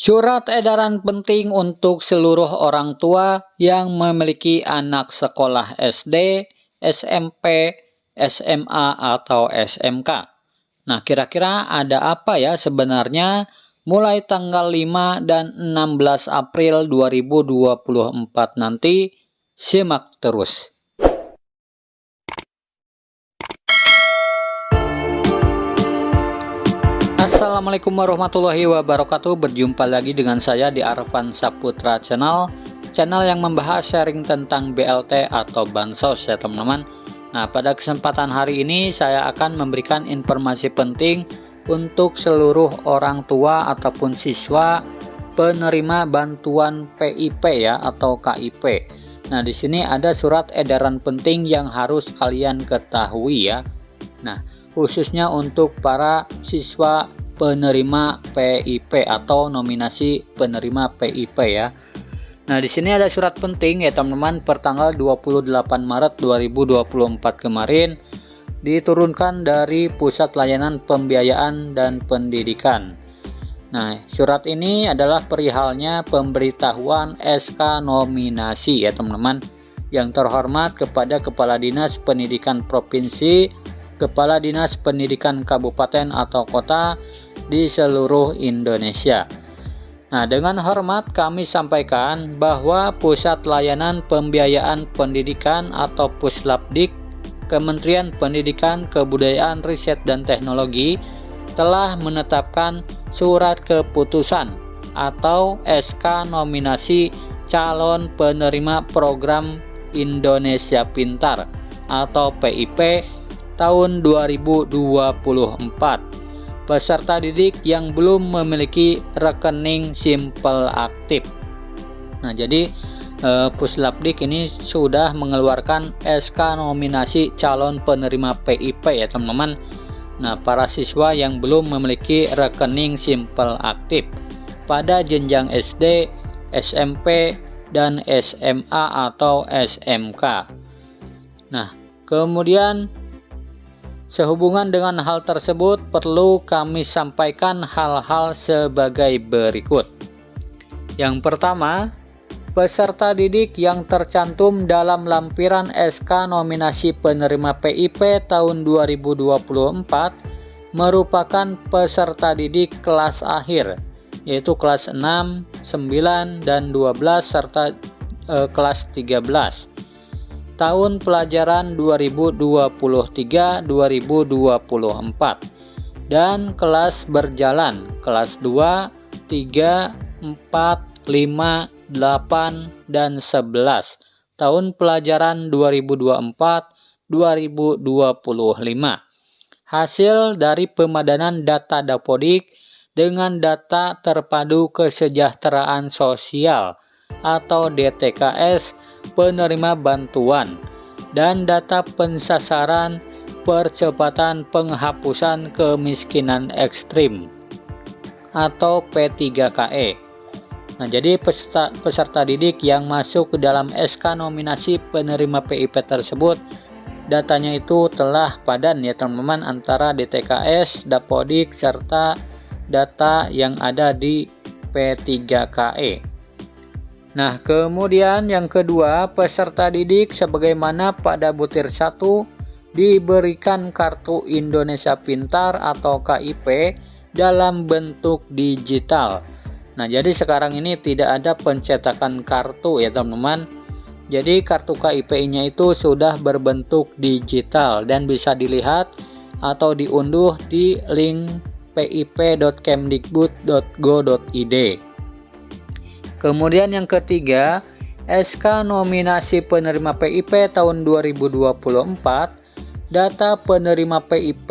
Surat edaran penting untuk seluruh orang tua yang memiliki anak sekolah SD, SMP, SMA, atau SMK. Nah, kira-kira ada apa ya sebenarnya mulai tanggal 5 dan 16 April 2024 nanti? Simak terus. Assalamualaikum warahmatullahi wabarakatuh. Berjumpa lagi dengan saya di Arfan Saputra Channel yang membahas sharing tentang BLT atau Bansos ya teman-teman. Nah, pada kesempatan hari ini saya akan memberikan informasi penting untuk seluruh orang tua ataupun siswa penerima bantuan PIP ya atau KIP. Nah, di sini ada surat edaran penting yang harus kalian ketahui ya. Nah, khususnya untuk para siswa penerima PIP atau nominasi penerima PIP ya. Nah, di sini ada surat penting ya teman-teman, pertanggal 28 Maret 2024 kemarin diturunkan dari Pusat Layanan Pembiayaan dan Pendidikan. Nah, surat ini adalah perihalnya pemberitahuan SK nominasi ya teman-teman. Yang terhormat kepada Kepala Dinas Pendidikan Provinsi, Kepala Dinas Pendidikan Kabupaten atau Kota di seluruh Indonesia. Nah, dengan hormat kami sampaikan bahwa Pusat Layanan Pembiayaan Pendidikan atau Puslapdik, Kementerian Pendidikan, Kebudayaan, Riset, dan Teknologi telah menetapkan surat keputusan atau SK nominasi calon penerima program Indonesia Pintar atau PIP tahun 2024 peserta didik yang belum memiliki rekening Simpel Aktif. Nah, jadi Puslapdik ini sudah mengeluarkan SK nominasi calon penerima PIP ya teman-teman. Nah, para siswa yang belum memiliki rekening Simpel Aktif pada jenjang SD, SMP, dan SMA atau SMK. Nah, kemudian sehubungan dengan hal tersebut perlu kami sampaikan hal-hal sebagai berikut. Yang pertama, peserta didik yang tercantum dalam lampiran SK nominasi penerima PIP tahun 2024 merupakan peserta didik kelas akhir, yaitu kelas 6, 9, dan 12 serta kelas 13. Tahun pelajaran 2023-2024 dan kelas berjalan kelas 2, 3, 4, 5, 8, dan 11 tahun pelajaran 2024-2025. Hasil dari pemadanan data Dapodik dengan data terpadu kesejahteraan sosial atau DTKS penerima bantuan dan data pensasaran percepatan penghapusan kemiskinan ekstrim atau P3KE. Nah, jadi peserta didik yang masuk ke dalam SK nominasi penerima PIP tersebut datanya itu telah padan ya teman-teman antara DTKS, Dapodik, serta data yang ada di P3KE. Nah, kemudian yang kedua, peserta didik sebagaimana pada butir 1 diberikan kartu Indonesia Pintar atau KIP dalam bentuk digital. Nah, jadi sekarang ini tidak ada pencetakan kartu ya teman-teman. Jadi kartu KIP-nya itu sudah berbentuk digital dan bisa dilihat atau diunduh di link pip.kemdikbud.go.id. Kemudian yang ketiga, SK nominasi penerima PIP tahun 2024, data penerima PIP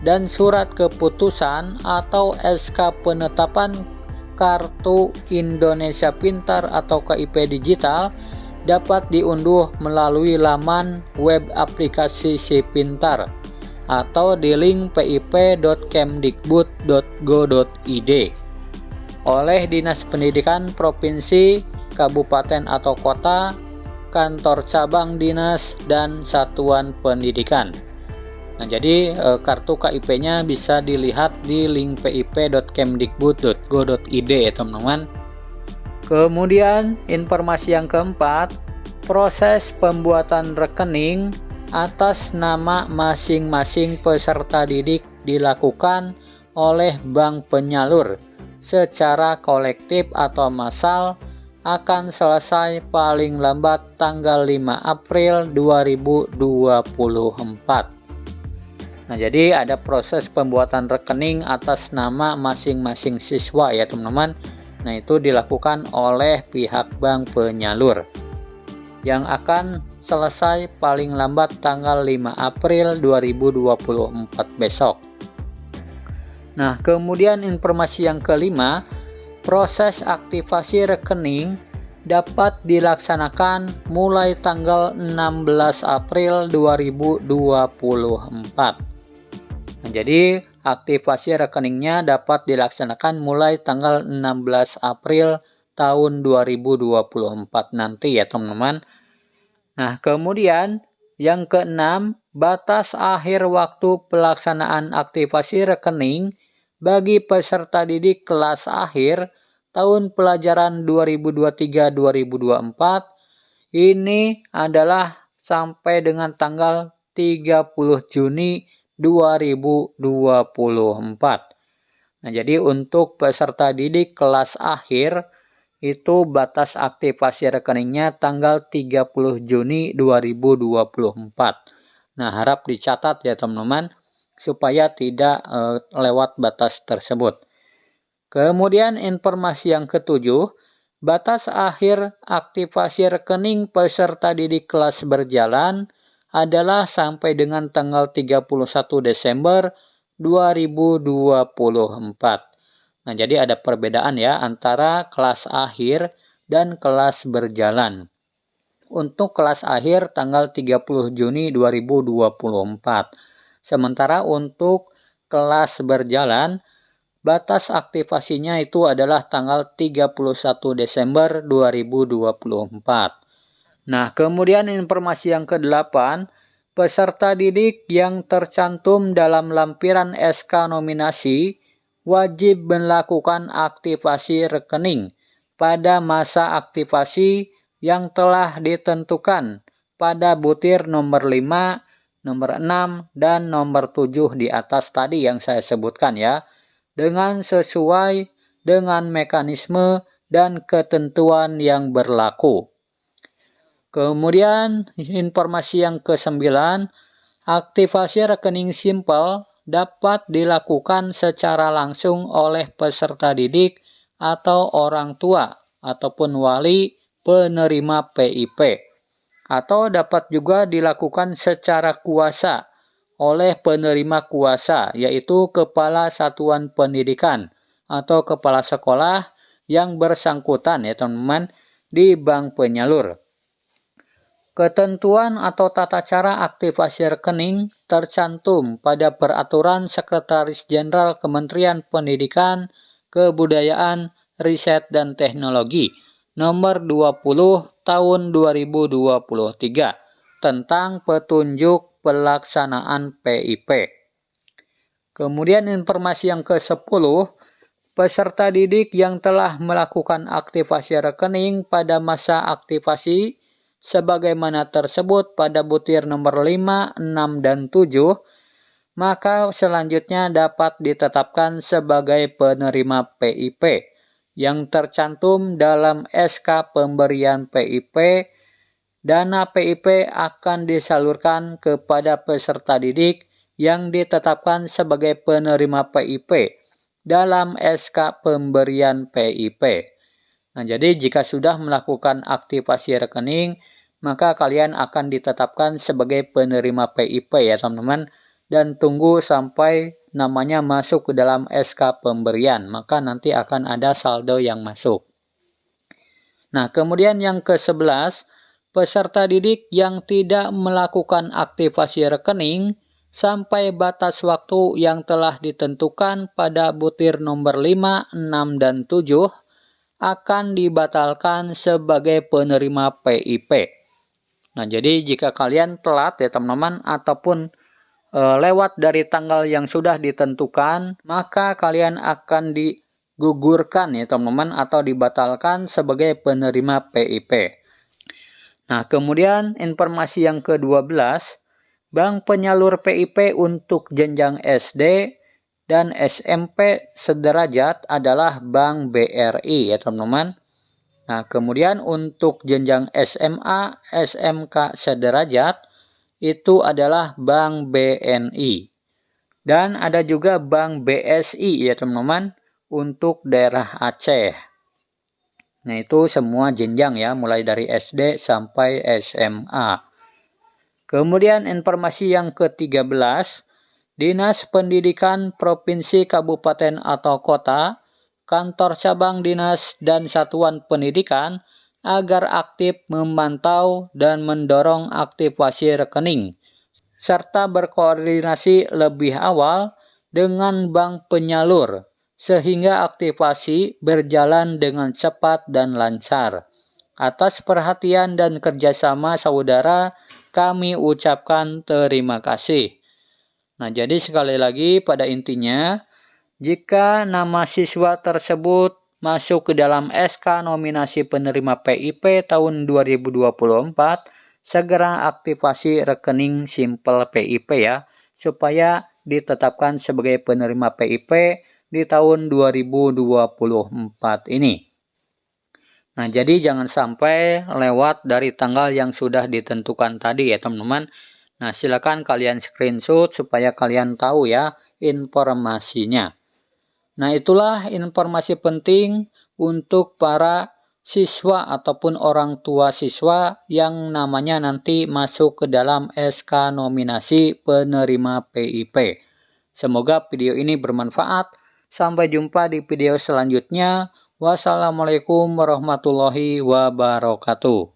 dan surat keputusan atau SK penetapan kartu Indonesia Pintar atau KIP digital dapat diunduh melalui laman web aplikasi Si Pintar atau di link pip.kemdikbud.go.id oleh Dinas Pendidikan Provinsi, Kabupaten atau Kota, kantor cabang dinas, dan satuan pendidikan. Nah, jadi kartu KIP-nya bisa dilihat di link pip.kemdikbud.go.id ya teman-teman. Kemudian informasi yang keempat, proses pembuatan rekening atas nama masing-masing peserta didik dilakukan oleh bank penyalur secara kolektif atau massal akan selesai paling lambat tanggal 5 April 2024. Nah, jadi ada proses pembuatan rekening atas nama masing-masing siswa ya teman-teman. Nah, itu dilakukan oleh pihak bank penyalur yang akan selesai paling lambat tanggal 5 April 2024 besok. Nah, kemudian informasi yang kelima, proses aktivasi rekening dapat dilaksanakan mulai tanggal 16 April 2024. Nah, jadi aktivasi rekeningnya dapat dilaksanakan mulai tanggal 16 April tahun 2024 nanti ya teman-teman. Nah, kemudian yang keenam, batas akhir waktu pelaksanaan aktivasi rekening bagi peserta didik kelas akhir tahun pelajaran 2023-2024 ini adalah sampai dengan tanggal 30 Juni 2024. Nah, jadi untuk peserta didik kelas akhir itu batas aktivasi rekeningnya tanggal 30 Juni 2024. Nah, harap dicatat ya teman-teman supaya tidak lewat batas tersebut. Kemudian informasi yang ketujuh, batas akhir aktivasi rekening peserta didik kelas berjalan adalah sampai dengan tanggal 31 Desember 2024. Nah, jadi ada perbedaan ya antara kelas akhir dan kelas berjalan. Untuk kelas akhir tanggal 30 Juni 2024. Sementara untuk kelas berjalan, batas aktivasinya itu adalah tanggal 31 Desember 2024. Nah, kemudian informasi yang ke-8, peserta didik yang tercantum dalam lampiran SK nominasi wajib melakukan aktivasi rekening pada masa aktivasi yang telah ditentukan pada butir nomor 5, nomor 6, dan nomor 7 di atas tadi yang saya sebutkan ya, dengan sesuai dengan mekanisme dan ketentuan yang berlaku. Kemudian informasi yang ke-9, aktivasi rekening simpel dapat dilakukan secara langsung oleh peserta didik atau orang tua ataupun wali penerima PIP, atau dapat juga dilakukan secara kuasa oleh penerima kuasa, yaitu kepala satuan pendidikan atau kepala sekolah yang bersangkutan ya teman-teman di bank penyalur. Ketentuan atau tata cara aktivasi rekening tercantum pada Peraturan Sekretaris Jenderal Kementerian Pendidikan, Kebudayaan, Riset dan Teknologi Nomor 20 Tahun 2023 tentang petunjuk pelaksanaan PIP. Kemudian informasi yang ke-10, peserta didik yang telah melakukan aktivasi rekening pada masa aktivasi sebagaimana tersebut pada butir nomor 5, 6, dan 7, maka selanjutnya dapat ditetapkan sebagai penerima PIP yang tercantum dalam SK pemberian PIP. Dana PIP akan disalurkan kepada peserta didik yang ditetapkan sebagai penerima PIP dalam SK pemberian PIP. Nah, jadi jika sudah melakukan aktivasi rekening, maka kalian akan ditetapkan sebagai penerima PIP ya teman-teman, dan tunggu sampai namanya masuk ke dalam SK pemberian, maka nanti akan ada saldo yang masuk. Nah, kemudian yang ke-11, peserta didik yang tidak melakukan aktivasi rekening sampai batas waktu yang telah ditentukan pada butir nomor 5, 6, dan 7 akan dibatalkan sebagai penerima PIP. Nah, jadi jika kalian telat ya teman-teman ataupun lewat dari tanggal yang sudah ditentukan, maka kalian akan digugurkan ya teman-teman, atau dibatalkan sebagai penerima PIP. Nah, kemudian informasi yang ke-12, bank penyalur PIP untuk jenjang SD dan SMP sederajat adalah Bank BRI ya teman-teman. Nah, kemudian untuk jenjang SMA, SMK sederajat itu adalah Bank BNI. Dan ada juga Bank BSI ya teman-teman untuk daerah Aceh. Nah, itu semua jenjang ya, mulai dari SD sampai SMA. Kemudian informasi yang ke-13, Dinas Pendidikan Provinsi, Kabupaten atau Kota, kantor cabang dinas dan satuan pendidikan agar aktif memantau dan mendorong aktivasi rekening, serta berkoordinasi lebih awal dengan bank penyalur, sehingga aktivasi berjalan dengan cepat dan lancar. Atas perhatian dan kerjasama saudara, kami ucapkan terima kasih. Nah, jadi sekali lagi pada intinya, jika nama siswa tersebut masuk ke dalam SK nominasi penerima PIP tahun 2024, segera aktivasi rekening Simple PIP ya, supaya ditetapkan sebagai penerima PIP di tahun 2024 ini. Nah, jadi jangan sampai lewat dari tanggal yang sudah ditentukan tadi ya teman-teman. Nah, silakan kalian screenshot supaya kalian tahu ya informasinya. Nah, itulah informasi penting untuk para siswa ataupun orang tua siswa yang namanya nanti masuk ke dalam SK nominasi penerima PIP. Semoga video ini bermanfaat. Sampai jumpa di video selanjutnya. Wassalamualaikum warahmatullahi wabarakatuh.